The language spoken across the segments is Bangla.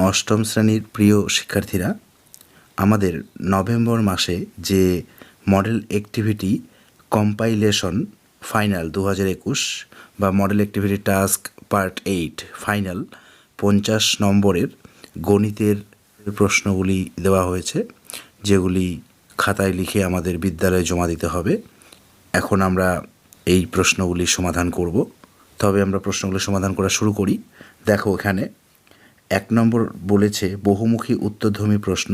অষ্টম শ্রেণীর প্রিয় শিক্ষার্থীরা, আমাদের নভেম্বর মাসে যে মডেল অ্যাক্টিভিটি কম্পাইলেশন ফাইনাল 2021 বা model activity task part 8 final 50 নম্বরের গণিতের প্রশ্নগুলি দেওয়া হয়েছে, যেগুলি খাতায় লিখে আমাদের বিদ্যালয়ে জমা দিতে হবে। এখন আমরা এই প্রশ্নগুলি সমাধান করব। তবে আমরা প্রশ্নগুলি সমাধান করা শুরু করি। দেখো, এখানে 1 নম্বর বলেছে বহুমুখী উত্তরধর্মী প্রশ্ন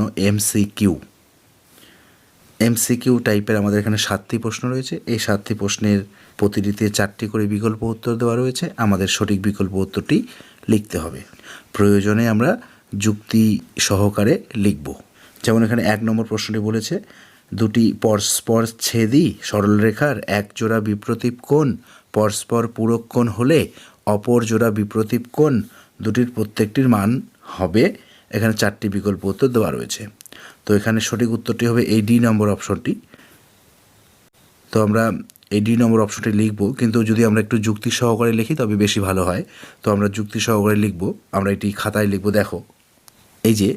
এমসিকিউ টাইপের। আমাদের এখানে 7টি প্রশ্ন রয়েছে। এই 7টি প্রশ্নের প্রতিটিতে 4টি করে বিকল্প উত্তর দেওয়া রয়েছে। আমাদের সঠিক বিকল্প উত্তরটি লিখতে হবে। প্রয়োজনে আমরা যুক্তি সহকারে লিখব। যেমন এখানে 1 নম্বর প্রশ্নটি বলেছে দুটি পরস্পর ছেদী সরলরেখার এক জোড়া বিপ্রতীপ কোণ পরস্পর পূরক কোণ হলে অপর জোড়া বিপ্রতীপ কোণ দুটির প্রত্যেকটির মান হবে। এখানে 4টি বিকল্প উত্তর দেওয়া রয়েছে। তো এখানে সঠিক উত্তরটি হবে এই ডি নম্বর অপশনটি। তো আমরা এই ডি নম্বর অপশনটি লিখব, কিন্তু যদি আমরা একটু যুক্তি সহকারে লিখি তবে বেশি ভালো হয়। তো আমরা যুক্তি সহকারে লিখব, আমরা এটি খাতায় লিখব। দেখো, এই যে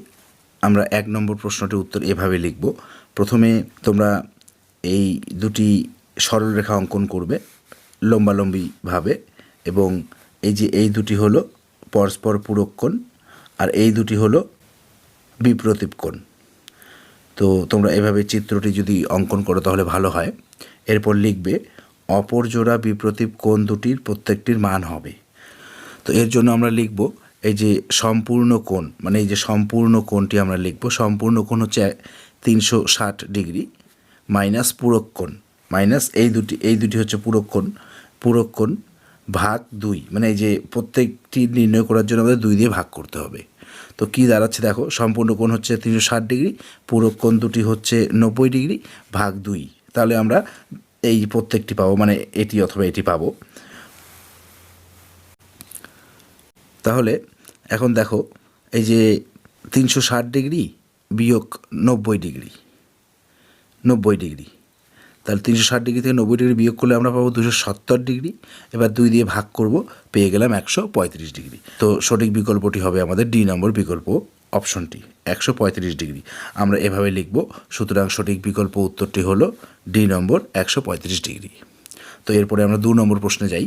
আমরা 1 নম্বর প্রশ্নটির উত্তর এভাবে লিখব। প্রথমে তোমরা এই দুটি সরলরেখা অঙ্কন করবে লম্বালম্বিভাবে, এবং এই যে এই দুটি হলো পরস্পর পূরক কোণ আর এই দুটি হলো বিপ্রতীপ কোণ। তো তোমরা এভাবে চিত্রটি যদি অঙ্কন করো তাহলে ভালো হয়। এরপর লিখবে অপর জোড়া বিপ্রতীপ কোণ দুটির প্রত্যেকটির মান হবে। তো এর জন্য আমরা লিখব এই যে সম্পূর্ণ কোণ, মানে এই যে সম্পূর্ণ কোণটি আমরা লিখব। সম্পূর্ণ কোণ হচ্ছে 360 ডিগ্রি মাইনাস পূরক কোণ, মাইনাস এই দুটি হচ্ছে পূরক কোণ ভাগ 2, মানে এই যে প্রত্যেকটি নির্ণয় করার জন্য আমাদের 2 দিয়ে ভাগ করতে হবে। তো কী দাঁড়াচ্ছে দেখো, সম্পূর্ণ কোণ হচ্ছে 360 ডিগ্রি, পূরক কোণ দুটি হচ্ছে 90 ডিগ্রি ভাগ 2। তাহলে আমরা এই প্রত্যেকটি পাবো, মানে এটি অথবা এটি পাবো। তাহলে এখন দেখো, এই যে 360 ডিগ্রি বিয়োগ 90 ডিগ্রি, তাহলে 360 ডিগ্রি থেকে 90 ডিগ্রি বিয়োগ করলে আমরা পাবো 270 ডিগ্রি। এবার 2 দিয়ে ভাগ করব, পেয়ে গেলাম 135 ডিগ্রি। তো সঠিক বিকল্পটি হবে আমাদের ডি নম্বর বিকল্প অপশনটি, 135 ডিগ্রি। আমরা এভাবে লিখব। সুতরাং সঠিক বিকল্প উত্তরটি হলো ডি নম্বর 135 ডিগ্রি। তো এরপরে আমরা 2 নম্বর প্রশ্নে যাই।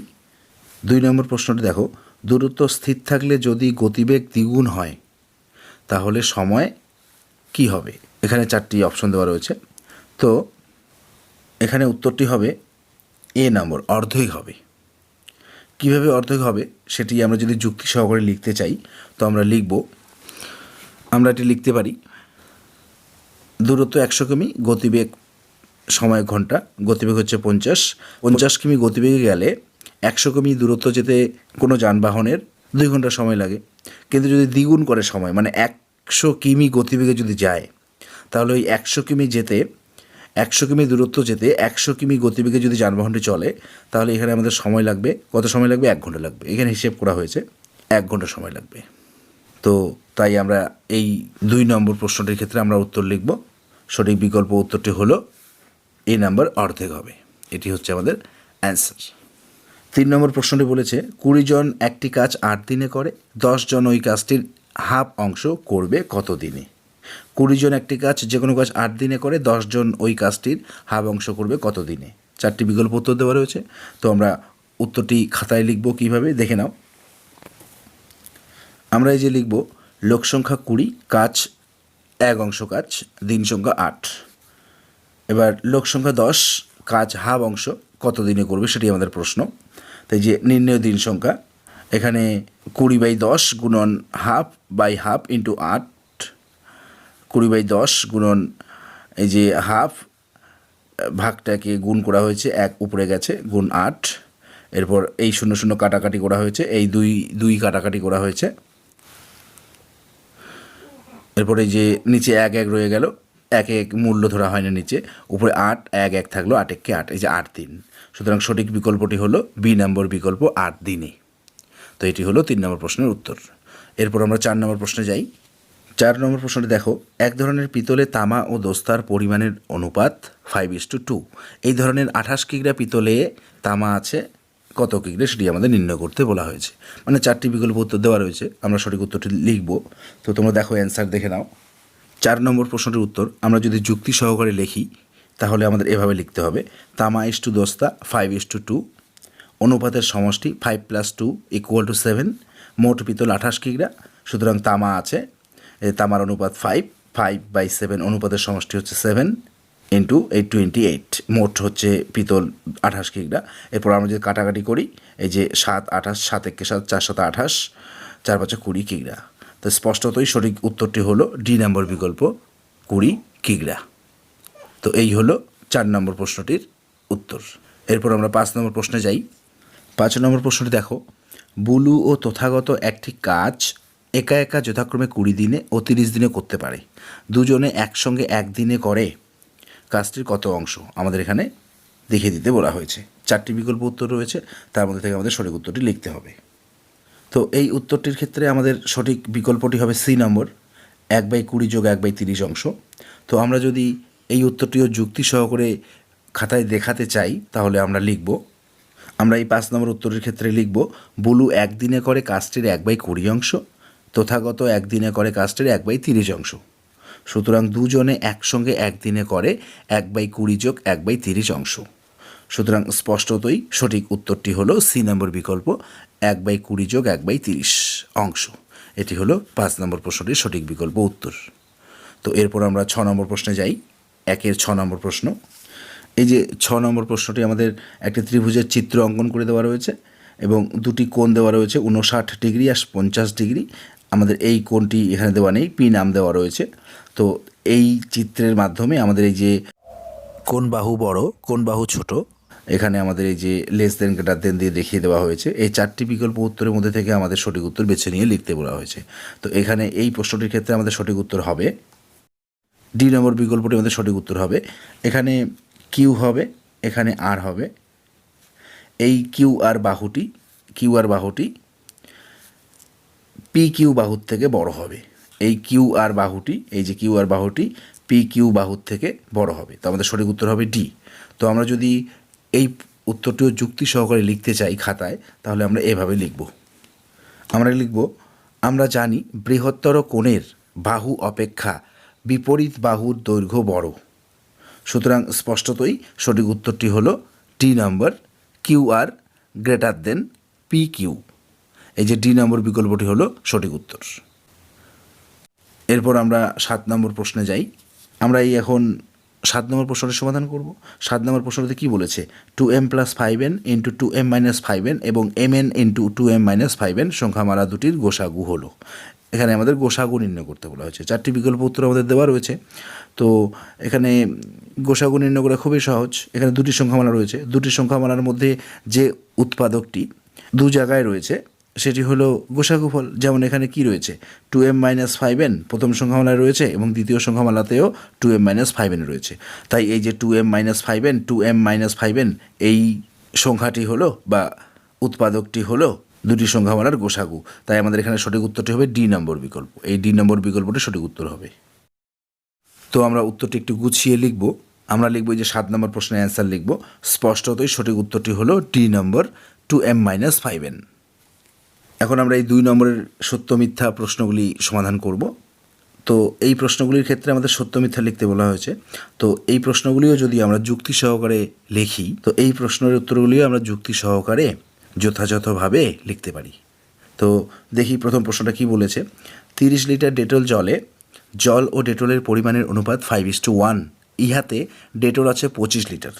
2 নম্বর প্রশ্নটি দেখো, দূরত্ব স্থির থাকলে যদি গতিবেগ দ্বিগুণ হয় তাহলে সময় কি হবে? এখানে 4টি অপশন দেওয়া রয়েছে। তো এখানে উত্তরটি হবে এ নম্বর, অর্ধেক হবে। কিভাবে অর্ধেক হবে সেটি আমরা যদি যুক্তি সহকারে লিখতে চাই তো আমরা লিখব, আমরা এটি লিখতে পারি দূরত্ব 100 কিমি, গতিবেগ সময় ঘন্টা, গতিবেগ হচ্ছে 50 কিমি গতিবেগে গেলে 100 কিমি দূরত্ব যেতে কোনো যানবাহনের 2 ঘন্টা সময় লাগে। কিন্তু যদি দ্বিগুণ করে সময়, মানে 100 কিমি গতিবেগে যদি যায়, তাহলে ওই 100 কিমি দূরত্ব যেতে 100 কিমি গতিবেগে যদি যানবাহনটি চলে, তাহলে এখানে আমাদের সময় লাগবে, কত সময় লাগবে? 1 ঘন্টা লাগবে। এখানে হিসেব করা হয়েছে 1 ঘন্টা সময় লাগবে। তো তাই আমরা এই 2 নম্বর প্রশ্নটির ক্ষেত্রে আমরা উত্তর লিখব। সঠিক বিকল্প উত্তরটি হলো এ নাম্বার, অর্ধেক হবে। এটি হচ্ছে আমাদের অ্যান্সার। 3 নম্বর প্রশ্নটি বলেছে 20 জন একটি কাজ 8 দিনে করে, 10 জন ওই কাজটির হাফ অংশ করবে কত দিনে? 20 জন একটি কাজ, যে কোনো কাজ 8 দিনে করে, 10 জন ওই কাজটির হাফ অংশ করবে কত দিনে? 4টি বিকল্প উত্তর দেওয়া রয়েছে। তো আমরা উত্তরটি খাতায় লিখব, কীভাবে দেখে নাও। আমরা এই যে লিখব লোক সংখ্যা 20, কাজ 1 অংশ কাজ, দিন সংখ্যা 8। এবার লোক সংখ্যা 10, কাজ হাফ অংশ কত দিনে করবে সেটি আমাদের প্রশ্ন। তাই যে নির্ণয় দিন সংখ্যা, এখানে 20/10 গুণন হাফ বাই হাফ ইন্টু 8, 20/10 গুণন এই যে হাফ, ভাগটাকে গুণ করা হয়েছে, 1 উপরে গেছে, গুণ 8। এরপর এই 0 0 কাটাকাটি করা হয়েছে, এই 2 কাটাকাটি করা হয়েছে। এরপর এই যে নিচে 1 1 রয়ে গেল, 1 1 মূল্য ধরা হয় না নিচে, উপরে 8 1 1 থাকলো, 8 1 8, এই যে 8 দিন। সুতরাং সঠিক বিকল্পটি হলো বি নম্বর বিকল্প, 8 দিনে। তো এটি হলো 3 নম্বর প্রশ্নের উত্তর। এরপর আমরা 4 নম্বর প্রশ্নে যাই। 4 নম্বর প্রশ্নটি দেখো, এক ধরনের পিতলে তামা ও দস্তার পরিমাণের অনুপাত 5:2। এই ধরনের 28 কিগ্রা পিতলে তামা আছে কত কিগ্রা সেটি আমাদের নির্ণয় করতে বলা হয়েছে। মানে 4টি বিকল্প উত্তর দেওয়া রয়েছে, আমরা সঠিক উত্তরটি লিখব। তো তোমরা দেখো, অ্যান্সার দেখে নাও। 4 নম্বর প্রশ্নটির উত্তর আমরা যদি যুক্তি সহকারে লিখি তাহলে আমাদের এভাবে লিখতে হবে: তামা ইস টু দস্তা 5:2, অনুপাতের সমষ্টি 5+2 = 7, মোট পিতল 28 কিগ্রা। সুতরাং তামা আছে, তামার অনুপাত 5/7, অনুপাতের সমষ্টি হচ্ছে 7 × 828, মোট হচ্ছে পিতল 28 কিগ্রা। এরপর আমরা যদি কাটাকাটি করি, এই যে 7 28, 7 একে 7, 4 7 28, 4 5 20 কিগ্রা। তো স্পষ্টতই সঠিক উত্তরটি হলো ডি নম্বর বিকল্প, 20 কিগ্রা। তো এই হলো 4 নম্বর প্রশ্নটির উত্তর। এরপর আমরা 5 নম্বর প্রশ্নে যাই। 5 নম্বর প্রশ্নটি দেখো: বুলু ও তথাগত একটি কাজ একা একা যথাক্রমে 20 দিনে ও 30 দিনে করতে পারে। দুজনে একসঙ্গে একদিনে করে কাজটির কত অংশ? আমাদের এখানে দেখিয়ে দিতে বলা হয়েছে। 4টি বিকল্প উত্তর রয়েছে, তার মধ্যে থেকে আমাদের সঠিক উত্তরটি লিখতে হবে। তো এই উত্তরটির ক্ষেত্রে আমাদের সঠিক বিকল্পটি হবে সি নম্বর, 1/20 যোগ 1/30 অংশ। তো আমরা যদি এই উত্তরটিও যুক্তি সহকারে খাতায় দেখাতে চাই তাহলে আমরা লিখব, আমরা এই 5 নম্বর উত্তরের ক্ষেত্রে লিখব: বুলু একদিনে করে কাজটির 1/20 অংশ, তথাগত একদিনে করে কাজটির 1/30 অংশ। সুতরাং দুজনে একসঙ্গে একদিনে করে 1/20 যোগ 1/30 অংশ। সুতরাং স্পষ্টতই সঠিক উত্তরটি হলো সি নম্বর বিকল্প, 1/20 যোগ 1/30 অংশ। এটি হলো 5 নম্বর প্রশ্নটির সঠিক বিকল্প উত্তর। তো এরপর আমরা 6 নম্বর প্রশ্নে যাই। 1-এর 6 নম্বর প্রশ্ন। এই যে 6 নম্বর প্রশ্নটি আমাদের একটি ত্রিভুজের চিত্র অঙ্কন করে দেওয়া রয়েছে এবং দুটি কোণ দেওয়া রয়েছে, 59 ডিগ্রি আর 50 ডিগ্রি। আমাদের এই কোণটি এখানে দেওয়া নেই, পি নাম দেওয়া রয়েছে। তো এই চিত্রের মাধ্যমে আমাদের এই যে কোণ বাহু বড়, কোণ বাহু ছোট, এখানে আমাদের এই যে লেস দেন গ্রেটার দেন দিয়ে দেখিয়ে দেওয়া হয়েছে। এই 4টি বিকল্প উত্তরের মধ্যে থেকে আমাদের সঠিক উত্তর বেছে নিয়ে লিখতে বলা হয়েছে। তো এখানে এই প্রশ্নটির ক্ষেত্রে আমাদের সঠিক উত্তর হবে ডি নম্বর বিকল্পটি আমাদের সঠিক উত্তর হবে। এখানে কিউ হবে, এখানে আর হবে। এই কিউ আর বাহুটি পি কিউ বাহুর থেকে বড় হবে। এই কিউ আর বাহুটি, এই যে কিউ আর বাহুটি পি কিউ বাহুর থেকে বড় হবে। তো আমাদের সঠিক উত্তর হবে ডি। তো আমরা যদি এই উত্তরটিও যুক্তি সহকারে লিখতে চাই খাতায় তাহলে আমরা এভাবে লিখব, আমরা জানি বৃহত্তর কোণের বাহু অপেক্ষা বিপরীত বাহুর দৈর্ঘ্য বড়। সুতরাং স্পষ্টতই সঠিক উত্তরটি হলো ডি নম্বর, Q R greater than P Q. এই যে ডি নম্বর বিকল্পটি হলো সঠিক উত্তর। এরপর আমরা 7 নম্বর প্রশ্নে যাই। আমরা এই এখন 7 নম্বর প্রশ্নটির সমাধান করব। 7 নম্বর প্রশ্নটিতে কী বলেছে? 2m + 5n × 2m - 5n এবং mn × 2m - 5n সংখ্যামালা দুটির গোসাগু হলো। এখানে আমাদের গোসাগু নির্ণয় করতে বলা হয়েছে। 4টি বিকল্প উত্তর আমাদের দেওয়া রয়েছে। তো এখানে গোসাগু নির্ণয় করা খুবই সহজ। এখানে দুটি সংখ্যামালা রয়েছে, দুটি সংখ্যামালার মধ্যে যে উৎপাদকটি দু জায়গায় রয়েছে সেটি হলো গোসাগুফল। যেমন এখানে কি রয়েছে? 2m - 5n প্রথম সংখ্যামালায় রয়েছে এবং দ্বিতীয় সংখ্যামালাতেও 2m - 5n রয়েছে। তাই এই যে 2m - 5n, 2m - 5n এই সংখ্যাটি হলো বা উৎপাদকটি হলো দুটি সংখ্যামালার গোসাগু। তাই আমাদের এখানে সঠিক উত্তরটি হবে ডি নম্বর বিকল্প। এই ডি নম্বর বিকল্পটি সঠিক উত্তর হবে। তো আমরা উত্তরটি একটু গুছিয়ে লিখব। আমরা লিখব যে 7 নম্বর প্রশ্নের অ্যান্সার লিখব। স্পষ্টতই সঠিক উত্তরটি হলো ডি নম্বর, 2m - 5n। এখন আমরা এই 2 নম্বরের সত্য মিথ্যা প্রশ্নগুলি সমাধান করব। তো এই প্রশ্নগুলির ক্ষেত্রে আমাদের সত্য মিথ্যা লিখতে বলা হয়েছে। তো এই প্রশ্নগুলিও যদি আমরা যুক্তি সহকারে লিখি তো এই প্রশ্নের উত্তরগুলিও আমরা যুক্তি সহকারে যথাযথভাবে লিখতে পারি। তো দেখি প্রথম প্রশ্নটা কি বলেছে। 30 লিটার ডেটল জলে জল ও ডেটলের পরিমাণের অনুপাত 5:1। ইহাতে ডেটল আছে 25 লিটার।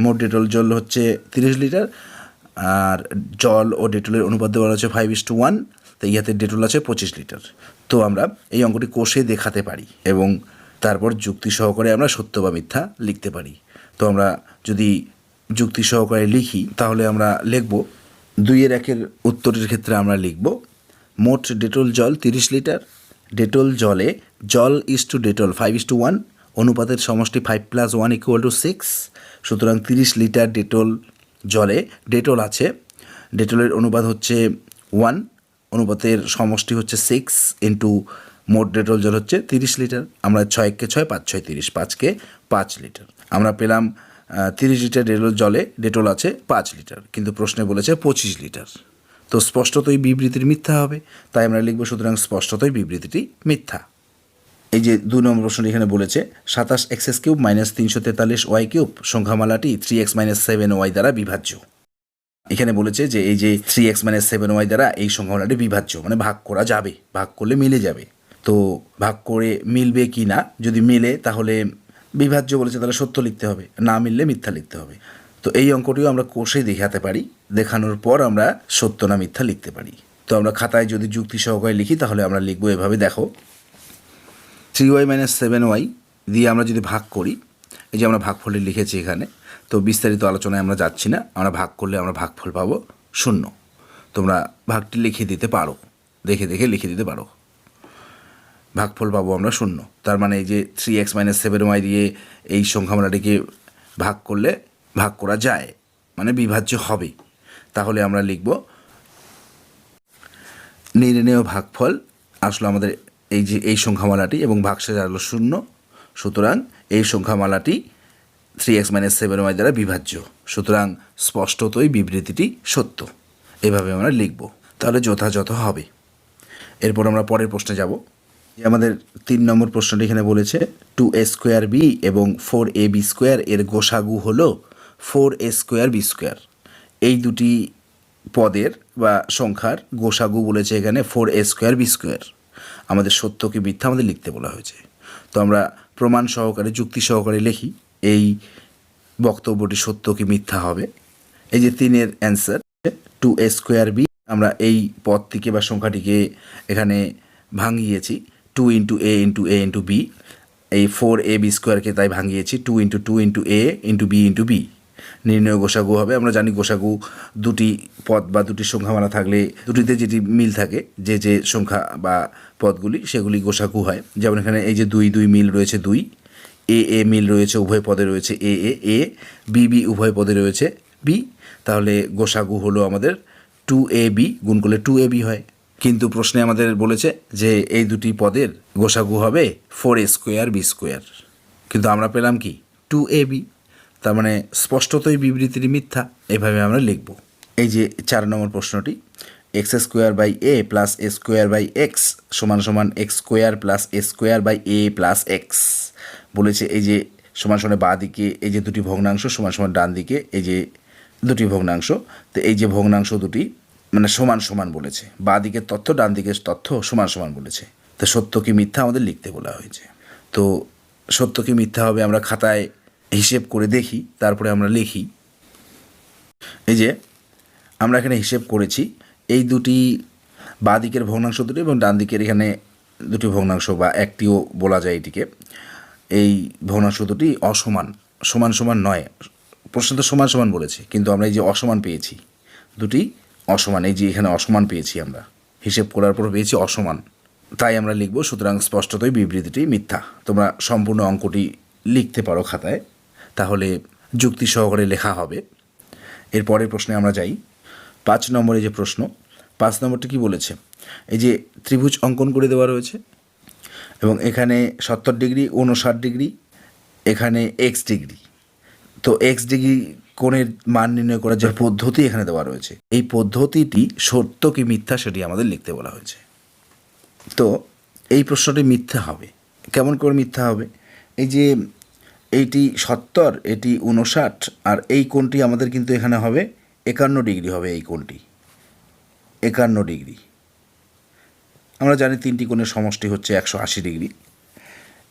মোট ডেটল জল হচ্ছে 30 লিটার আর জল ও ডেটলের অনুপাত দেওয়া আছে 5:1। তো ইহাতে ডেটল আছে 25 লিটার। তো আমরা এই অঙ্কটি কষে দেখাতে পারি এবং তারপর যুক্তি সহকারে আমরা সত্য বা মিথ্যা লিখতে পারি। তো আমরা যদি যুক্তি সহকারে লিখি তাহলে আমরা লিখব 2-1 উত্তরের ক্ষেত্রে আমরা লিখব মোট ডেটল জল 30 লিটার, ডেটল জলে জল ইস টু ডেটল 5:1, অনুপাতের সমষ্টি 5 + 1 = 6। সুতরাং 30 লিটার ডেটল জলে ডেটল আছে, ডেটলের অনুপাত হচ্ছে 1, অনুপাতের সমষ্টি হচ্ছে 6 ইন্টু মোট ডেটল জল হচ্ছে 30 লিটার। আমরা 6 × 6 = 5, 6 × 30, 5 × 5 লিটার। আমরা পেলাম 30 লিটার ডেটল আছে 5 লিটার, কিন্তু প্রশ্নে বলেছে 25 লিটার। তো স্পষ্টতই বিবৃতির মিথ্যা হবে, তাই আমরা লিখব সুতরাং স্পষ্টতই বিবৃতিটি মিথ্যা। এই যে 2 নম্বর প্রশ্ন এখানে বলেছে 27x³ - 343y³ সংখ্যামালাটি 3x - 7y দ্বারা বিভাজ্য। এখানে বলেছে যে এই যে 3x - 7y দ্বারা এই সংখ্যামালাটি বিভাজ্য, মানে ভাগ করা যাবে, ভাগ করলে মিলে যাবে। তো ভাগ করে মিলবে কি না, যদি মিলে তাহলে বিভাজ্য বলেছে, তাহলে সত্য লিখতে হবে, না মিললে মিথ্যা লিখতে হবে। তো এই অঙ্কটিও আমরা কোষে দেখাতে পারি, দেখানোর পর আমরা সত্য না মিথ্যা লিখতে পারি। তো আমরা খাতায় যদি যুক্তি সহকারে লিখি তাহলে আমরা লিখবো এভাবে, দেখো 3y - 7y দিয়ে আমরা যদি ভাগ করি, এই যে আমরা ভাগফলটি লিখেছি এখানে, তো বিস্তারিত আলোচনায় আমরা যাচ্ছি না, আমরা ভাগ করলে আমরা ভাগফল পাবো 0। তোমরা ভাগটি লিখে দিতে পারো, দেখে দেখে লিখে দিতে পারো, ভাগফল পাবো আমরা 0। তার মানে এই যে 3x - 7y দিয়ে এই সংখ্যামালাটিকে ভাগ করলে ভাগ করা যায়, মানে বিভাজ্য হবে। তাহলে আমরা লিখব নির্ণেয় ভাগফল আসলে আমাদের এই যে এই সংখ্যামালাটি এবং ভাগশেষ আসলো 0, সুতরাং এই সংখ্যামালাটি 3x - 7y দ্বারা বিভাজ্য, সুতরাং স্পষ্টতই বিবৃতিটি সত্য। এভাবে আমরা লিখব, তাহলে যথাযথ হবে। এরপর আমরা পরের প্রশ্নে যাব। আমাদের 3 নম্বর প্রশ্নটি এখানে বলেছে 2a² b এবং 4ab² এর গোসাগু হলো 4a²b²। এই দুটি পদের বা সংখ্যার গোসাগু বলেছে এখানে 4a²b²। আমাদের সত্য কি মিথ্যা আমাদের লিখতে বলা হয়েছে। তো আমরা প্রমাণ সহকারে যুক্তি সহকারে লিখি এই বক্তব্যটি সত্য কি মিথ্যা হবে। এই যে 3-এর অ্যান্সার 2a²b, আমরা এই পদটিকে বা সংখ্যাটিকে এখানে ভাঙিয়েছি 2 × a × a × b, এই 4ab²কে তাই ভাঙিয়েছি 2 × 2 × a × b × b। নির্ণয় গোসাগু হবে, আমরা জানি গোসাগু দুটি পদ বা দুটি সংখ্যামালা থাকলে দুটিতে যেটি মিল থাকে, যে যে সংখ্যা বা পদগুলি সেগুলি গোসাগু হয়। যেমন এখানে এই যে 2 2 মিল রয়েছে 2, a মিল রয়েছে উভয় পদে রয়েছে a b উভয় পদে রয়েছে b, তাহলে গোসাগু হলো আমাদের 2ab, গুণ করলে 2ab হয়। কিন্তু প্রশ্নে আমাদের বলেছে যে এই দুটি পদের গোসাগু হবে 4a²b², কিন্তু আমরা পেলাম কি 2ab, তার মানে স্পষ্টতই বিবৃতিটি মিথ্যা। এভাবে আমরা লিখব। এই যে 4 নম্বর প্রশ্নটি x² + a + a² x = x² + a² a + x বলেছে। এই যে সমান সমান বাঁ দিকে এই যে দুটি ভগ্নাংশ সমান সমান ডান দিকে এই যে দুটি ভগ্নাংশ, তো এই যে ভগ্নাংশ দুটি মানে সমান সমান বলেছে, বাঁ দিকের তথ্য ডান দিকের তথ্য সমান সমান বলেছে। তো সত্য কি মিথ্যা আমাদের লিখতে বলা হয়েছে। তো সত্য কি মিথ্যা হবে আমরা খাতায় হিসেব করে দেখি, তারপরে আমরা লিখি। এই যে আমরা এখানে হিসেব করেছি এই দুটি বাঁ দিকের ভগ্নাংশ দুটি এবং ডান দিকের এখানে দুটি ভগ্নাংশ বা একটিও বলা যায় এটিকে, এই ভগ্নাংশ দুটি অসমান, সমান সমান নয়। প্রশ্ন তো সমান সমান বলেছে, কিন্তু আমরা এই যে অসমান পেয়েছি, দুটি অসমান, এই যে এখানে অসমান পেয়েছি, আমরা হিসেব করার পর পেয়েছি অসমান, তাই আমরা লিখব সুতরাং স্পষ্টতই বিবৃতিটি মিথ্যা। তোমরা সম্পূর্ণ অঙ্কটি লিখতে পারো খাতায়, তাহলে যুক্তি সহকারে লেখা হবে। এর পরের প্রশ্নে আমরা যাই। 5 নম্বরে যে প্রশ্ন, 5 নম্বরটি কী বলেছে, এই যে ত্রিভুজ অঙ্কন করে দেওয়া রয়েছে এবং এখানে 70 ডিগ্রি 59 ডিগ্রি, এখানে এক্স ডিগ্রি। তো এক্স ডিগ্রি কোণের মান নির্ণয় করার যে পদ্ধতি এখানে দেওয়া রয়েছে, এই পদ্ধতিটি সত্য কি মিথ্যা সেটি আমাদের লিখতে বলা হয়েছে। তো এই প্রশ্নটি মিথ্যা হবে। কেমন করে মিথ্যা হবে, এই যে এইটি 70, এটি 59, আর এই কোণটি আমাদের কিন্তু এখানে হবে 51 ডিগ্রি হবে, এই কোণটি 51 ডিগ্রি। আমরা জানি 3টি কোণের সমষ্টি হচ্ছে 180 ডিগ্রি।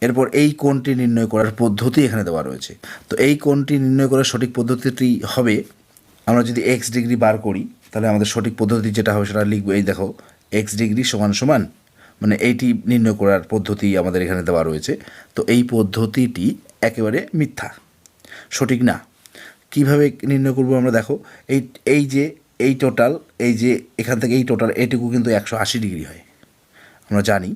এরপর এই কোণটি নির্ণয় করার পদ্ধতি এখানে দেওয়া রয়েছে। তো এই কোণটি নির্ণয় করার সঠিক পদ্ধতিটি হবে, আমরা যদি এক্স ডিগ্রি বার করি তাহলে আমাদের সঠিক পদ্ধতি যেটা হবে সেটা লিখবো। এই দেখো এক্স ডিগ্রি সমান সমান, মানে এইটি নির্ণয় করার পদ্ধতি আমাদের এখানে দেওয়া রয়েছে। তো এই পদ্ধতিটি একেবারে মিথ্যা, সঠিক না। কিভাবে নির্ণয় করব আমরা, দেখো এই যে এই টোটাল, এই যে এখান থেকে এই টোটাল এটুকু কিন্তু 180 ডিগ্রি হয়, আমরা জানি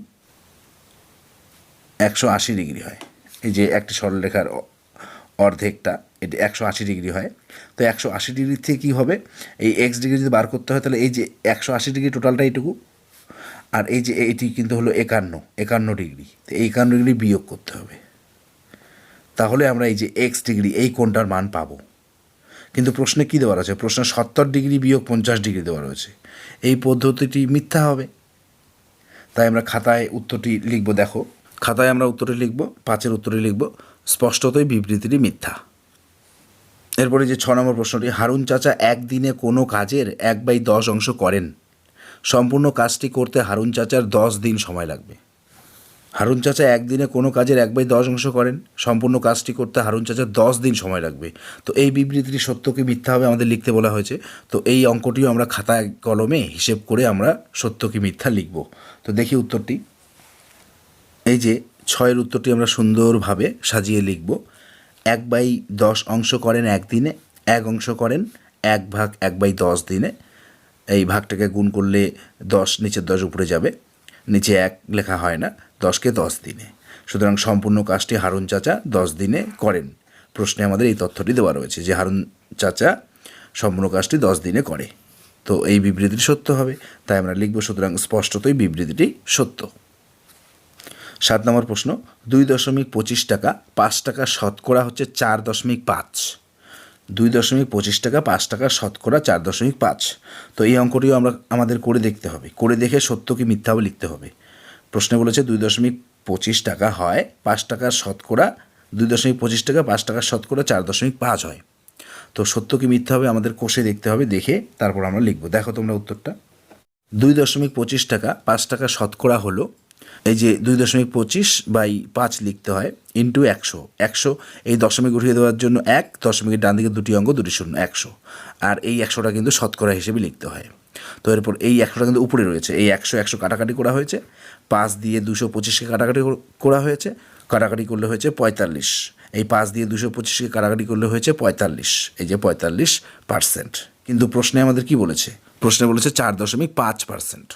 180 ডিগ্রি হয়। এই যে একটি সরলরেখার অর্ধেকটা এটি 180 ডিগ্রি হয়। তো 180 ডিগ্রি থেকে কী হবে, এই এক্স ডিগ্রি যদি বার করতে হয় তাহলে এই যে 180 ডিগ্রি টোটালটা এইটুকু, আর এই যে এইটি কিন্তু হলো 51 ডিগ্রি। তো এই 51 ডিগ্রি বিয়োগ করতে হবে। তাহলে আমরা এই যে এক্স ডিগ্রি এই কোণটার মান পাবো। কিন্তু প্রশ্নে কী দেওয়া রয়েছে? প্রশ্নে 70 ডিগ্রি বিয়োগ 50 ডিগ্রি দেওয়া রয়েছে। এই পদ্ধতিটি মিথ্যা হবে। তাই আমরা খাতায় উত্তরটি লিখব। দেখো, খাতায় আমরা উত্তরটি লিখব, 5-এর উত্তরটি লিখব, স্পষ্টতই বিবৃতিটি মিথ্যা। এরপরে যে 6 নম্বর প্রশ্নটি, হারুন চাচা একদিনে কোনো কাজের 1/10 অংশ করেন। সম্পূর্ণ কাজটি করতে হারুন চাচার 10 দিন সময় লাগবে। হারুন চাচা একদিনে কোনো কাজের 1/10 অংশ করেন, সম্পূর্ণ কাজটি করতে হারুন চাচার 10 দিন সময় লাগবে। তো এই বিবৃতিটি সত্য কি মিথ্যা হবে আমাদের লিখতে বলা হয়েছে। তো এই অঙ্কটিও আমরা খাতায় কলমে হিসেব করে আমরা সত্য কি মিথ্যা লিখব। তো দেখি উত্তরটি। এই যে 6-এর উত্তরটি আমরা সুন্দরভাবে সাজিয়ে লিখব। 1/10 অংশ করেন একদিনে, 1 অংশ করেন 1 ভাগ 1/10 দিনে। এই ভাগটাকে গুণ করলে 10 নিচের 10 উপরে যাবে, নিচে 1 লেখা হয় না, 10কে 10 দিনে। সুতরাং সম্পূর্ণ কাজটি হারুন চাচা 10 দিনে করেন। প্রশ্নে আমাদের এই তথ্যটি দেওয়া রয়েছে যে হারুন চাচা সম্পূর্ণ কাজটি 10 দিনে করে। তো এই বিবৃতিটি সত্য হবে, তাই আমরা লিখব সুতরাং স্পষ্টতই বিবৃতিটি সত্য। 7 নম্বর প্রশ্ন, 2.25 টাকা 5 টাকা শতকরা হচ্ছে 4.5। 2.25 টাকা 5 টাকা শতকরা 4.5। তো এই অঙ্কটিও আমাদের করে দেখতে হবে। করে দেখে সত্য কি মিথ্যা হবে লিখতে হবে। প্রশ্নে বলেছে 2.25 টাকা হয় 5 টাকার শতকরা, 2.25 টাকা 5 টাকার শতকরা 4.5 হয়। তো সত্য কি মিথ্যা হবে আমাদের কষে দেখতে হবে, দেখে তারপর আমরা লিখব। দেখো তোমরা উত্তরটা। 2.25 টাকা 5 টাকা শতকরা হলো, এই যে 2.25/5 লিখতে হয় ইন্টু 100। 100 এই দশমিক উঠিয়ে দেওয়ার জন্য 1, দশমিকের ডান দিকে 2টি অঙ্ক 2টি শূন্য, 100। আর এই 100টা কিন্তু শতকরা হিসেবে লিখতে হয়। তো এরপর এই 100টা কিন্তু উপরে রয়েছে, এই 100 কাটাকাটি করা হয়েছে, 5 দিয়ে 225কে কাটাকাটি করা হয়েছে, কাটাকাটি করলে হয়েছে 45। এই 5 দিয়ে 225কে কাটাকাটি করলে হয়েছে 45, এই যে 45%। কিন্তু প্রশ্নে আমাদের কি বলেছে? প্রশ্নে বলেছে 4.5%।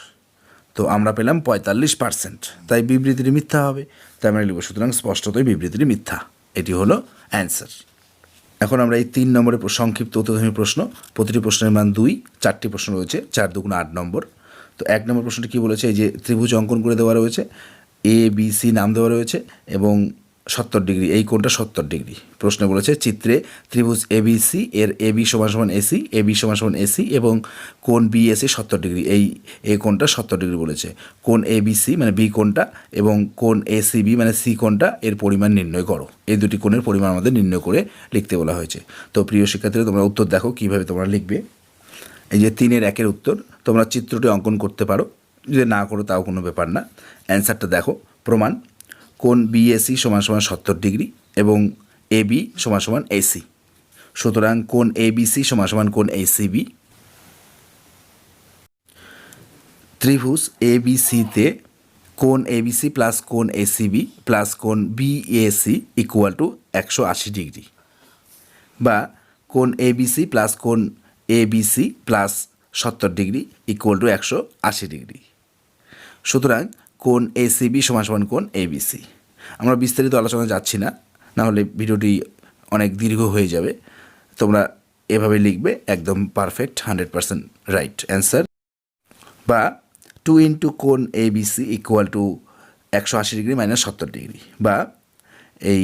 তো আমরা পেলাম 45%। তাই বিবৃতিটি মিথ্যা হবে, তাই আমরা লিখব সুতরাং স্পষ্টতই বিবৃতিটি মিথ্যা। এটি হলো অ্যান্সার। এখন আমরা এই 3 নম্বরের সংক্ষিপ্ত উত্তরধর্মী প্রশ্ন, প্রতিটি প্রশ্নের মান 2, 4টি প্রশ্ন রয়েছে, 4 দুগুণ 8 নম্বর। তো 1 নম্বর প্রশ্নটি কী বলেছে? এই যে ত্রিভুজ অঙ্কন করে দেওয়া রয়েছে, ABC নাম দেওয়া রয়েছে এবং 70 ডিগ্রি, এই কোণটা 70 ডিগ্রি। প্রশ্নে বলেছে চিত্রে ত্রিভুজ ABC এর AB = AC, AB = AC এবং কোণ BAC 70 ডিগ্রি, এই কোণটা 70 ডিগ্রি বলেছে। কোণ ABC মানে B কোণটা এবং কোণ ACB মানে C কোণটা এর পরিমাণ নির্ণয় করো। এই দুটি কোণের পরিমাণ আমাদের নির্ণয় করে লিখতে বলা হয়েছে। তো প্রিয় শিক্ষার্থীরা, তোমরা উত্তর দেখো কীভাবে তোমরা লিখবে। এই যে 3-এর 1-এর উত্তর, তোমরা চিত্রটি অঙ্কন করতে পারো, যদি না করো তাও কোনো ব্যাপার না। অ্যান্সারটা দেখো। প্রমাণ: কোণ BAC = 70 ডিগ্রি এবং AB = AC। সুতরাং কোণ ABC = কোণ ACB। ত্রিভুজ ABCতে কোণ ABC প্লাস কোণ ACB প্লাস কোণ BAC = 180 ডিগ্রি, বা কোণ ABC প্লাস কোণ ABC প্লাস 70 ডিগ্রি = 180 ডিগ্রি। সুতরাং কোণ ACB = কোণ ABC। আমরা বিস্তারিত আলোচনা যাচ্ছি না, নাহলে ভিডিওটি অনেক দীর্ঘ হয়ে যাবে। তোমরা এভাবে লিখবে, একদম পারফেক্ট, 100% রাইট অ্যান্সার। বা 2 ইন্টু কোণ ABC = 180 ডিগ্রি - 70 ডিগ্রি, বা এই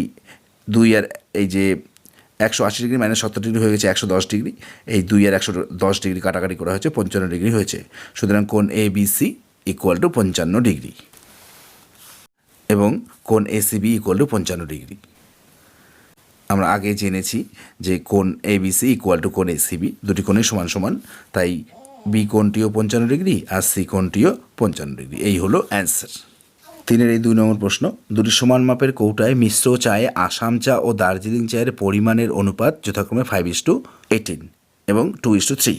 2 আর এই যে 180 ডিগ্রি - 70 ডিগ্রি হয়ে গেছে 110 ডিগ্রি, এই 2 আর 110 ডিগ্রি কাটাকাটি করা হয়েছে 55 ডিগ্রি হয়েছে। সুতরাং কোণ ABC = 55 ডিগ্রি এবং কোণ ACB = 55 ডিগ্রি। আমরা আগে জেনেছি যে কোণ ABC = কোণ ACB, দুটি কোণই সমান সমান, তাই B কোণটিও 55 ডিগ্রি আর C কোণটিও 55 ডিগ্রি। এই হলো অ্যান্সার। 3-এর এই 2 নম্বর প্রশ্ন, দুটি সমান মাপের কৌটায় মিশ্র চায়ে আসাম চা ও দার্জিলিং চায়ের পরিমাণের অনুপাত যথাক্রমে 5:18 এবং 2:3।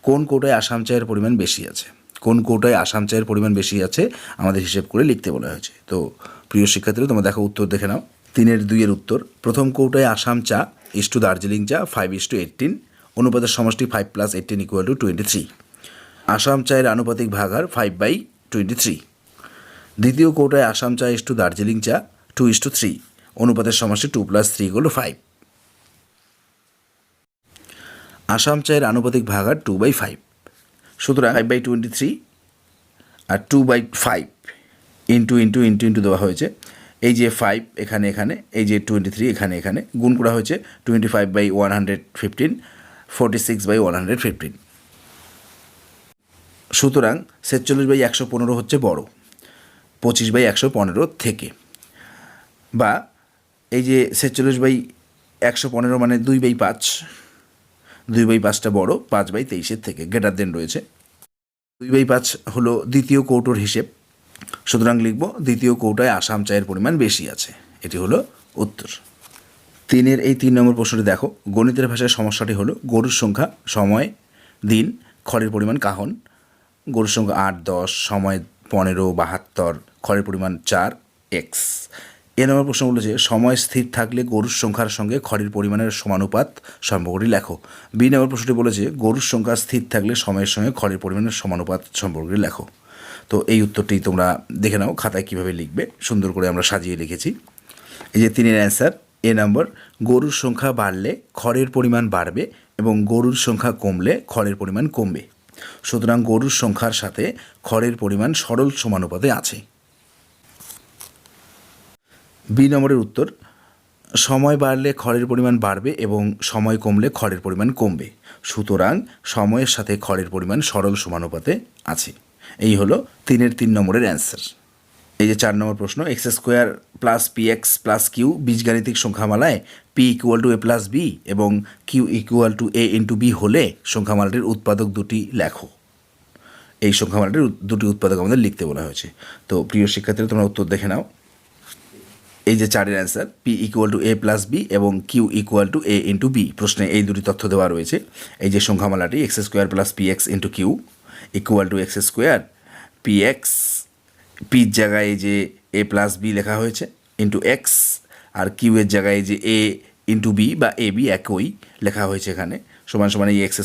কোন কৌটায় আসাম চায়ের পরিমাণ বেশি আছে? কোন কৌটায় আসাম চায়ের পরিমাণ বেশি আছে আমাদের হিসেব করে লিখতে বলা হয়েছে। তো প্রিয় শিক্ষার্থীরা, তোমরা দেখো উত্তর দেখে নাও। 3-এর 2-এর উত্তর, প্রথম কৌটায় আসাম চা = দার্জিলিং চা 5:18, অনুপাতের সমষ্টি 5 + 18 = 23। আসাম চায়ের আনুপাতিক ভাগাহার 5/23। দ্বিতীয় কৌটায় আসাম চা = দার্জিলিং চা 2:3, অনুপাতের সমষ্টি 2 + 3 = 5। আসাম চায়ের আনুপাতিক ভাগাহার 2/5। সুতরাং 5/23 আর 2/5 ইন্টু দেওয়া হয়েছে। এই যে 5 এখানে এখানে, এই যে 23 এখানে এখানে, গুণ করা হয়েছে 25/115, 46/115। সুতরাং 46/115 হচ্ছে বড় 25/115 থেকে। বা এই যে 46/115 মানে 2/5, 2/5টা বড় 5/23 থেকে, গ্রেটার দেন রয়েছে। 2/5 হলো দ্বিতীয় কৌটোর হিসেব, সুতরাং লিখব দ্বিতীয় কৌটায় আসাম চায়ের পরিমাণ বেশি আছে। এটি হলো উত্তর। 3-এর এই 3 নম্বর প্রশ্নটি দেখো। গণিতের ভাষায় সমস্যাটি হলো গরুর সংখ্যা, সময়, দিন, খড়ের পরিমাণ কাহন। গরুর সংখ্যা 8, 10, সময় 15, 72, খড়ের পরিমাণ 4 এক্স। এ নম্বর প্রশ্ন বলেছে সময় স্থির থাকলে গরুর সংখ্যার সঙ্গে খড়ের পরিমাণের সমানুপাত সম্পর্কটি লেখো। বি নম্বর প্রশ্নটি বলেছে গরুর সংখ্যা স্থির থাকলে সময়ের সঙ্গে খড়ের পরিমাণের সমানুপাত সম্পর্কটি লেখো। তো এই উত্তরটি তোমরা দেখে নাও খাতায় কীভাবে লিখবে, সুন্দর করে আমরা সাজিয়ে লিখেছি। এই যে 3-এর অ্যান্সার এ নম্বর, গরুর সংখ্যা বাড়লে খড়ের পরিমাণ বাড়বে এবং গরুর সংখ্যা কমলে খড়ের পরিমাণ কমবে। সুতরাং গরুর সংখ্যার সাথে খড়ের পরিমাণ সরল সমানুপাতে আছে। বি নম্বরের উত্তর, সময় বাড়লে খড়ের পরিমাণ বাড়বে এবং সময় কমলে খড়ের পরিমাণ কমবে। সুতরাং সময়ের সাথে খড়ের পরিমাণ সরল সমানুপাতে আছে। এই হলো 3-এর 3 নম্বরের অ্যান্সার। এই যে 4 নম্বর প্রশ্ন, x² + px + q বীজগাণিতিক সংখ্যামালায় p = a + b এবং q = a × b হলে সংখ্যামালাটির উৎপাদক দুটি লেখো। এই সংখ্যামালাটির দুটি উৎপাদক আমাদের লিখতে বলা হয়েছে। তো প্রিয় শিক্ষার্থীরা তোমরা উত্তর দেখে নাও। এই যে 4-এর অ্যান্সার p = a + b এবং q = a × b, প্রশ্নে এই দুটি তথ্য দেওয়া রয়েছে। এই যে সংখ্যামালাটি x² + px × q = x² px, পির জায়গায় এই যে a + b লেখা হয়েছে ইন্টু এক্স, আর কিউ এর জায়গায় যে a × b বা a b একই লেখা হয়েছে এখানে, সমান সমান এই x²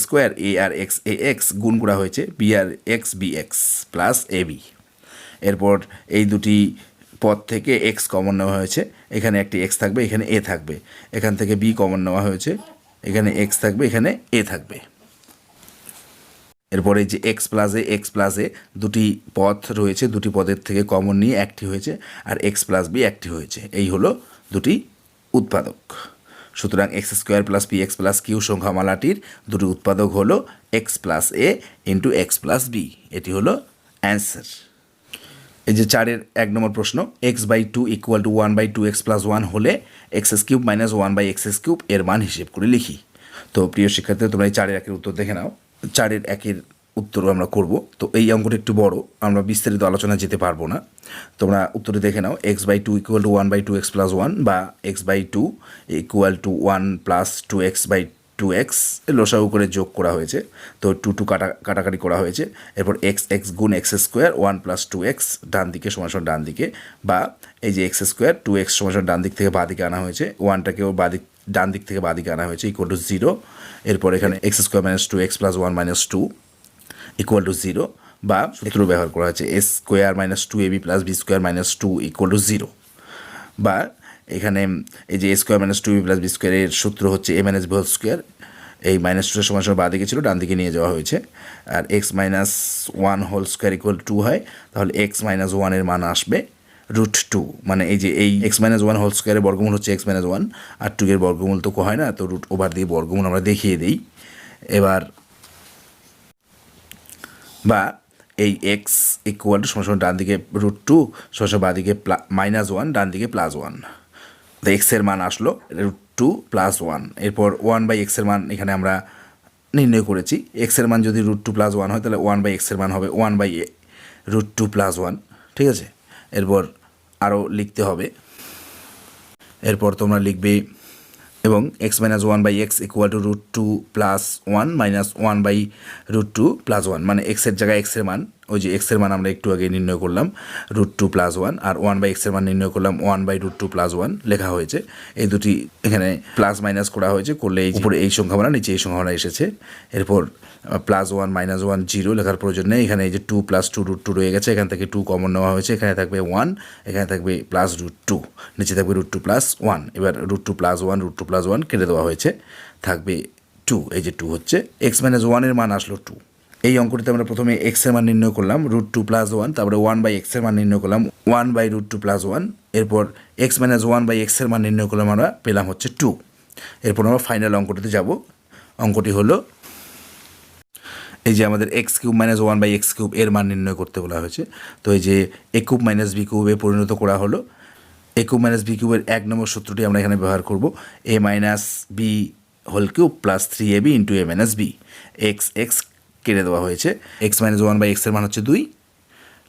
a R x a x গুণ করা হয়েছে b আর x b x plus ab। এরপর এই দুটি পদ থেকে x কমন নেওয়া হয়েছে, এখানে একটি x থাকবে, এখানে a থাকবে। এখান থেকে b কমন নেওয়া হয়েছে, এখানে x থাকবে, এখানে a থাকবে। এরপরে যে x + a দুটি পদ রয়েছে, দুটি পদের থেকে কমন নিয়ে একটি হয়েছে, আর x + b একটি হয়েছে। এই হলো দুটি উৎপাদক। সুতরাং x² + px + q সংখ্যামালাটির দুটি উৎপাদক হলো x + a × x + b। এটি হলো অ্যান্সার। এই যে 4-এর 1 নম্বর প্রশ্ন, x/2 = 1/2x + 1 হলে x³ - 1/x³ এর মান হিসেব করে লিখি। তো প্রিয় শিক্ষার্থী তোমরা এই 4-এর 1-এর উত্তর দেখে নাও। 4-এর 1-এর উত্তর আমরা করব। তো এই অঙ্কটা একটু বড়, আমরা বিস্তারিত আলোচনা যেতে পারবো না। তোমরা উত্তরটি দেখে নাও। x/2 = 1/2x + 1 বা x/2 = 1 + 2x/2x লসাগু করে যোগ করা হয়েছে। তো 2 কাটাকাটি করা হয়েছে। এরপর x গুণ x² 1 + 2x ডান দিকে সমান ডান দিকে, বা এই যে x² 2x সমান ডান দিক থেকে বাঁ দিকে আনা হয়েছে, 1টাকেও ডান দিক থেকে বাঁ দিকে আনা হয়েছে = 0। এরপর এখানে x² - 2x + 1 - 2 = 0, বা সূত্র ব্যবহার করা হয়েছে a² - 2ab + b² - 2 = 0। বা এখানে এই যে a² - 2ab + b² এর সূত্র হচ্ছে a - b²। এই -2 সমান বাঁ দিকে ছিল, ডান দিকে নিয়ে যাওয়া হয়েছে। আর x - 1² = 2 হয়, তাহলে x - 1 এর মান আসবে √2। মানে এই যে এই x - 1² এর বর্গমূল হচ্ছে x - 1, আর 2 এর বর্গমূল তো হয় না, তো √ওভার দিয়ে বর্গমূল আমরা দেখিয়ে দিই। এবার বা এই x = ডান দিকে √2 সমান বাঁ দিকে -1, ডান দিকে +1। তো x এর মান আসলো √2 + 1। এরপর 1/x এর মান এখানে আমরা নির্ণয় করেছি। x এর মান যদি √2 + 1 হয়, তাহলে 1/x এর মান হবে 1/√2 + 1। ঠিক আছে, এরপর আরও লিখতে হবে। এরপর তোমরা লিখবে এবং x - 1/x = √2 + 1 - 1/√2 + 1, মানে x এর জায়গায় x এর মান, ওই যে x এর মান আমরা একটু আগে নির্ণয় করলাম √2 + 1, আর 1/x এর মান নির্ণয় করলাম 1/√2 + 1 লেখা হয়েছে। এই দুটি এখানে প্লাস মাইনাস করা হয়েছে, করলে এই উপরে এই সংখ্যামালা, নিচে এই সংখ্যামালা এসেছে। এরপর +1 - 1 0 লেখার প্রয়োজন নেই, এখানে এই যে 2 + 2 √2 রয়ে গেছে, এখান থেকে 2 কমন নেওয়া হয়েছে, এখানে থাকবে 1, এখানে থাকবে +√2, নিচে থাকবে √2 + 1। এবার √2 + 1 √2 + 1 কেটে দেওয়া হয়েছে, থাকবে 2। এই যে 2 হচ্ছে x - 1 এর মান আসলো 2। এই অঙ্কটিতে আমরা প্রথমে x এর মান নির্ণয় করলাম √2 + 1, তারপরে 1/x এর মান নির্ণয় করলাম 1/√2 + 1, এরপর এক্স মাইনাস ওয়ান বাই এক্সের মান নির্ণয় করলাম, আমরা পেলাম হচ্ছে 2। এরপর আমরা ফাইনাল অঙ্কটিতে যাব। অঙ্কটি হলো এই যে আমাদের x cube minus one by x cube এর মান নির্ণয় করতে বলা হয়েছে। তো এই যে এ কিউব মাইনাস বি কিউবে পরিণত করা হলো। এ কিউব মাইনাস বি কিউবের 1 নম্বর সূত্রটি আমরা এখানে ব্যবহার করব। A minus b whole cube plus 3ab into a minus b. X x কেটে দেওয়া হয়েছে। এক্স মাইনাস ওয়ান বাই এক্সের মান হচ্ছে 2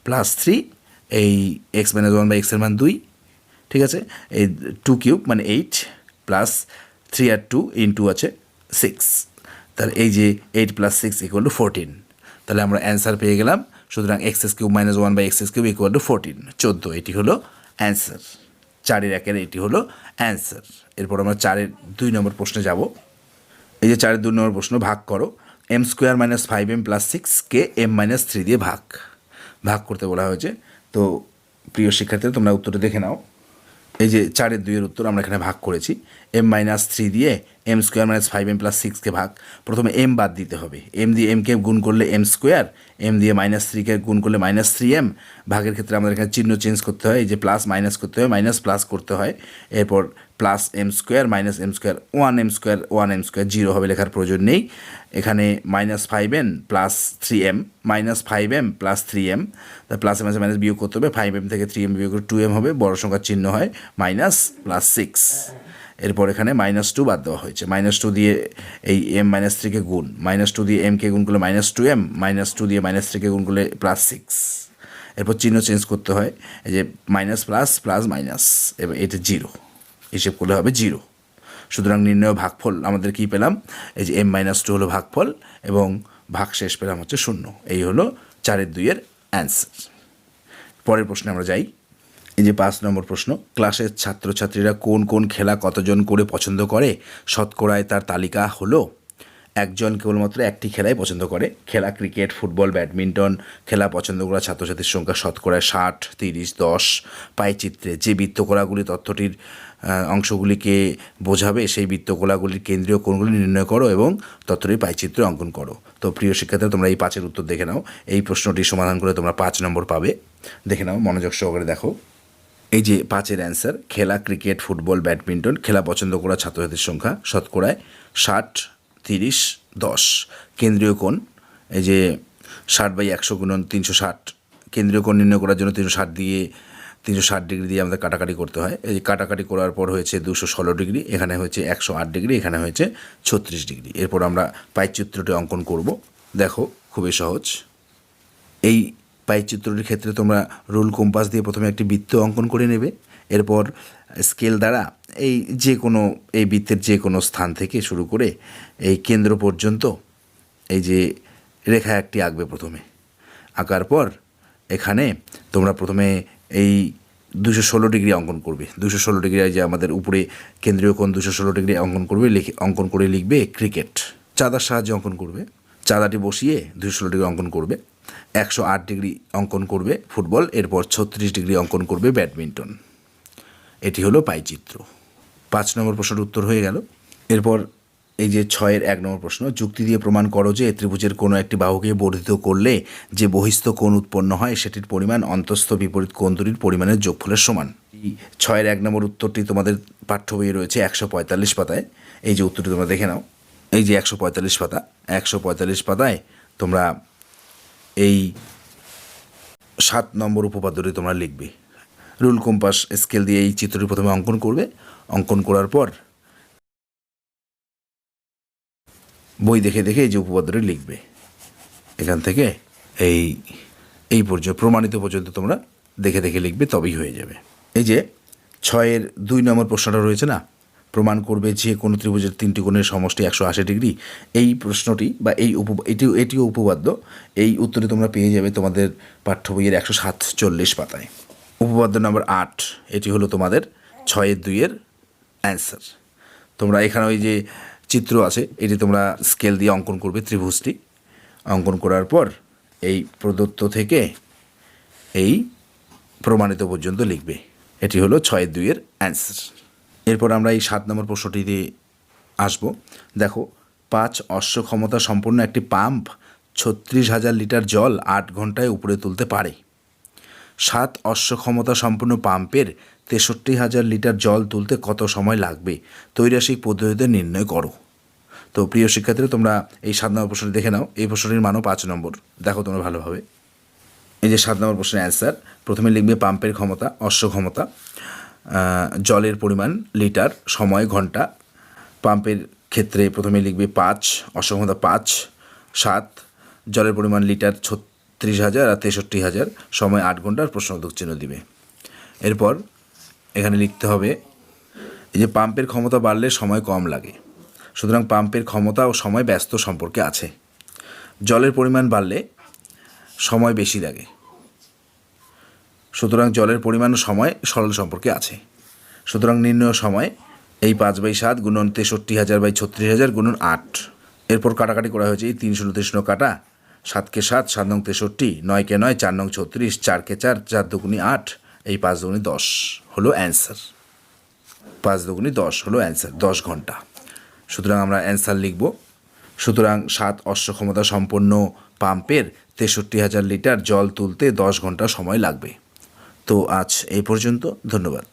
প্লাস 3, এই এক্স মাইনাস ওয়ান বাই এক্সের মান 2, ঠিক আছে। এই 2 কিউব মানে 8 প্লাস 3 আর 2 ইন্টু আছে 6। তাহলে এই যে 8 প্লাস 6 ইকুয়াল টু 14। তাহলে আমরা অ্যান্সার পেয়ে গেলাম। সুতরাং x x cube minus one by x x cube equal to 14, 14। এটি হলো অ্যান্সার। 4-এর 1-এর এটি হলো অ্যান্সার। এরপর আমরা 4-এর 2 নম্বর প্রশ্নে যাব। এই যে 4-এর 2 নম্বর প্রশ্ন, ভাগ করো m square minus 5m plus 6কে m মাইনাস 3 দিয়ে ভাগ করতে বলা হয়েছে। তো প্রিয় শিক্ষার্থীরা, তোমরা উত্তরটা দেখে নাও। এই যে 4-এর 2-এর উত্তর আমরা এখানে ভাগ করেছি। m মাইনাস 3 দিয়ে m square minus 5m plus 6কে ভাগ। প্রথমে m বাদ দিতে হবে। m দিয়ে m কে গুণ করলে m স্কোয়ার, m দিয়ে মাইনাস 3কে গুণ করলে মাইনাস 3m। ভাগের ক্ষেত্রে আমাদের এখানে চিহ্ন চেঞ্জ করতে হয়। এই যে প্লাস মাইনাস করতে হয়, মাইনাস প্লাস করতে হয়। এরপর plus m square minus m square, 1m square 1m square, 0 হবে, লেখার প্রয়োজন নেই। এখানে minus 5m plus 3m, minus 5m plus 3m। তার প্লাসে মাঝে মাইনাস বিয়োগ করতে হবে। 5m থেকে 3m বিয়োগ করে 2m হবে, বড় সংখ্যার চিহ্ন হয় মাইনাস প্লাস 6। এরপর এখানে -2 বাদ দেওয়া হয়েছে। -2 দিয়ে এই m মাইনাস 3কে গুণ, -2 দিয়ে m কে গুণ করলে -2m, -2 দিয়ে -3কে গুণ করলে +6। এরপর চিহ্ন চেঞ্জ করতে হয়। এই যে মাইনাস প্লাস প্লাস মাইনাস, এবার এটা 0, হিসেব করলে হবে 0। সুতরাং নির্ণয় ভাগফল আমাদের কী পেলাম? এই যে m-2 হলো ভাগফল এবং ভাগশেষ পেলাম হচ্ছে 0। এই হলো 4-এর 2-এর অ্যান্সার। পরের প্রশ্নে আমরা যাই। এই যে 5 নম্বর প্রশ্ন, ক্লাসের ছাত্রছাত্রীরা কোন কোন খেলা কতজন করে পছন্দ করে, শতকরায় তার তালিকা হলো। একজন কেবলমাত্র একটি খেলাই পছন্দ করে। খেলা ক্রিকেট, ফুটবল, ব্যাডমিন্টন। খেলা পছন্দ করা ছাত্রছাত্রীর সংখ্যা শতকরায় 60, 30, 10। পাইচিত্রে যে বৃত্তকলাগুলি তথ্যটির অংশগুলিকে বোঝাবে সেই বৃত্তকলাগুলির কেন্দ্রীয় কোণগুলি নির্ণয় করো এবং তথ্যটির পাইচিত্র অঙ্কন করো। তো প্রিয় শিক্ষার্থীরা, তোমরা এই 5-এর উত্তর দেখে নাও। এই প্রশ্নটি সমাধান করে তোমরা 5 নম্বর পাবে। দেখে নাও, মনোযোগ সহকারে দেখো। এই যে 5-এর অ্যান্সার, খেলা ক্রিকেট, ফুটবল, ব্যাডমিন্টন। খেলা পছন্দ করা ছাত্রছাত্রীর সংখ্যা শতকরায় 60, 30, 10। কেন্দ্রীয় কোণ, এই যে 60/100 গুণন 360। কেন্দ্রীয় কোণ নির্ণয় করার জন্য 360 দিয়ে 360 ডিগ্রি দিয়ে আমাদের কাটাকাটি করতে হয়। এই কাটাকাটি করার পর হয়েছে 216 ডিগ্রি, এখানে হয়েছে 108 ডিগ্রি, এখানে হয়েছে 36 ডিগ্রি। এরপর আমরা পাইচিত্রটি অঙ্কন করব। দেখো, খুবই সহজ। এই পাইচিত্রটির ক্ষেত্রে তোমরা রুল কম্পাস দিয়ে প্রথমে একটি বৃত্ত অঙ্কন করে নেবে। এরপর স্কেল দ্বারা এই যে কোনো এই বৃত্তের যে কোনো স্থান থেকে শুরু করে এই কেন্দ্র পর্যন্ত এই যে রেখা একটি আঁকবে প্রথমে। আঁকার পর এখানে তোমরা প্রথমে এই 216 ডিগ্রি অঙ্কন করবে। 216 ডিগ্রি, যে আমাদের উপরে কেন্দ্রীয় কোণ 216 ডিগ্রি অঙ্কন করবে। অঙ্কন করে লিখবে ক্রিকেট। চাঁদার সাহায্যে অঙ্কন করবে। চাঁদাটি বসিয়ে 216 ডিগ্রি অঙ্কন করবে। 108 ডিগ্রি অঙ্কন করবে ফুটবল। এরপর 36 ডিগ্রি অঙ্কন করবে ব্যাডমিন্টন। এটি হলো পাইচিত্র। 5 নম্বর প্রশ্নের উত্তর হয়ে গেল। এরপর এই যে 6-এর 1 নম্বর প্রশ্ন, যুক্তি দিয়ে প্রমাণ করো যে ত্রিভুজের কোনো একটি বাহুকে বর্ধিত করলে যে বহিস্থ কোণ উৎপন্ন হয় সেটির পরিমাণ অন্তঃস্থ বিপরীত কোণ দুটির পরিমাণের যোগফলের সমান। এই 6-এর 1 নম্বর উত্তরটি তোমাদের পাঠ্য বইয়ে রয়েছে 145 পাতায়। এই যে উত্তরটি তোমরা দেখে নাও। এই যে 145 পাতা, 145 পাতায় তোমরা এই 7 নম্বর উপপাদ্যটি তোমরা লিখবে। রুল কম্পাস স্কেল দিয়ে এই চিত্রটি প্রথমে অঙ্কন করবে। অঙ্কন করার পর বই দেখে দেখে এই যে উপপাদ্যটি লিখবে। এখান থেকে এই পর্যন্ত প্রমাণিত পর্যন্ত তোমরা দেখে দেখে লিখবে, তবেই হয়ে যাবে। এই যে 6-এর 2 নম্বর প্রশ্নটা রয়েছে না, প্রমাণ করবে যে কোনো ত্রিভুজের 3টি কোণের সমষ্টি 180 ডিগ্রি। এই প্রশ্নটি বা এটিও উপপাদ্য। এই উত্তরে তোমরা পেয়ে যাবে তোমাদের পাঠ্য বইয়ের 147 পাতায়। উপপাদ্য নম্বর 8, এটি হলো তোমাদের 6-এর 2-এর অ্যান্সার। তোমরা এখানে ওই যে চিত্র আছে, এটি তোমরা স্কেল দিয়ে অঙ্কন করবে ত্রিভুজটি। অঙ্কন করার পর এই প্রদত্ত থেকে এই প্রমাণিত পর্যন্ত লিখবে। এটি হলো 6-এর 2-এর অ্যান্সার। এরপর আমরা এই 7 নম্বর প্রশ্নটিতে আসব। দেখো, 5 অশ্ব ক্ষমতা সম্পন্ন একটি পাম্প 36,000 লিটার জল 8 ঘন্টায় উপরে তুলতে পারে। 7 অশ্ব ক্ষমতা সম্পন্ন পাম্পের 63,000 লিটার জল তুলতে কত সময় লাগবে ত্রৈরাসিক পদ্ধতিতে নির্ণয় করো। তো প্রিয় শিক্ষার্থীরা, তোমরা এই 7 নম্বর প্রশ্নটি দেখে নাও। এই প্রশ্নটির মানও 5 নম্বর। দেখো তোমরা ভালোভাবে। এই যে 7 নম্বর প্রশ্নের অ্যান্সার, প্রথমে লিখবে পাম্পের ক্ষমতা, অশ্ব ক্ষমতা, জলের পরিমাণ লিটার, সময় ঘন্টা। পাম্পের ক্ষেত্রে প্রথমে লিখবে 5, অশ্ব ক্ষমতা 5, 7, জলের পরিমাণ লিটার 36,000 আর 63,000, সময় 8 ঘন্টা, আর প্রশ্নোত্তর চিহ্ন দিবে। এরপর এখানে লিখতে হবে এই যে পাম্পের ক্ষমতা বাড়লে সময় কম লাগে, সুতরাং পাম্পের ক্ষমতা ও সময় ব্যস্ত সম্পর্কে আছে। জলের পরিমাণ বাড়লে সময় বেশি লাগে, সুতরাং জলের পরিমাণ ও সময় সরল সম্পর্কে আছে। সুতরাং নির্ণয় সময় এই 5/7 গুণন 63,000/36,000 গুণন 8। এরপর কাটাকাটি করা হয়েছে, এই 3 0 কাটা, 7 কে 7, 7 নং 63, 9 কে 9, 4 নং 36, 4 কে 4, 4 দুগুণি 8, এই 5 দুগুণি 10 হলো অ্যান্সার। 5 দুগুণি 10 হলো অ্যান্সার, 10 ঘন্টা। সুতরাং আমরা অ্যান্সার লিখব। সুতরাং 7 অশ্ব ক্ষমতা সম্পন্ন পাম্পের 63,000 লিটার জল তুলতে 10 ঘন্টা সময় লাগবে। তো আজ এই পর্যন্ত, ধন্যবাদ।